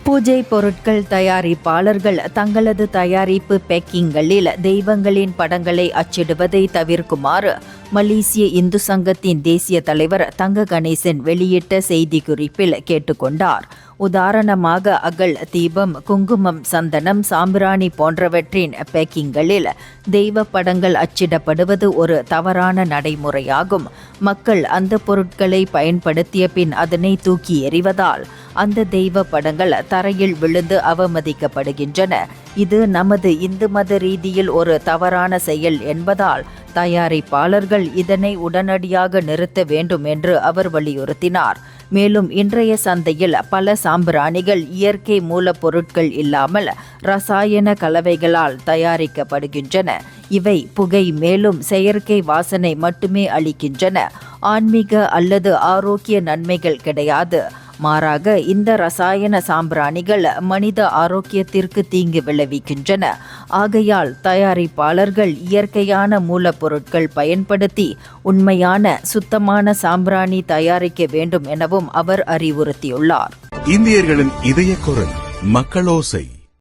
பூஜை பொருட்கள் தயாரிப்பாளர்கள் தங்களது தயாரிப்பு பேக்கிங்களில் தெய்வங்களின் படங்களை அச்சிடுவதை தவிர்க்குமாறு மலேசிய இந்து சங்கத்தின் தேசிய தலைவர் தங்க கணேசன் வெளியிட்ட செய்திக்குறிப்பில் கேட்டுக்கொண்டார். உதாரணமாக அகல், தீபம், குங்குமம், சந்தனம், சாம்பிராணி போன்றவற்றின் பேக்கிங்களில் தெய்வ படங்கள் அச்சிடப்படுவது ஒரு தவறான நடைமுறையாகும். மக்கள் அந்த பொருட்களை பயன்படுத்திய பின் அதனை தூக்கி எறிவதால் அந்த தெய்வ படங்கள் தரையில் விழுந்து அவமதிக்கப்படுகின்றன. இது நமது இந்து மத ரீதியில் ஒரு தவறான செயல் என்பதால் தயாரிப்பாளர்கள் இதனை உடனடியாக நிறுத்த வேண்டும் என்று அவர் வலியுறுத்தினார். மேலும் இன்றைய சந்தையில் பல சாம்பிராணிகள் இயற்கை மூலப்பொருட்கள் இல்லாமல் ரசாயன கலவைகளால் தயாரிக்கப்படுகின்றன. இவை புகை மேலும் செயற்கை வாசனை மட்டுமே அளிக்கின்றன. ஆன்மீக அல்லது ஆரோக்கிய நன்மைகள் கிடையாது. மாறாக இந்த ரசாயன சாம்பிராணிகள் மனித ஆரோக்கியத்திற்கு தீங்கு விளைவிக்கின்றன. ஆகையால் தயாரிப்பாளர்கள் இயற்கையான மூலப்பொருட்கள் பயன்படுத்தி உண்மையான சுத்தமான சாம்பிராணி தயாரிக்க வேண்டும் எனவும் அவர் அறிவுறுத்தியுள்ளார். இந்தியர்களின் இதய குரல் மக்களோசை.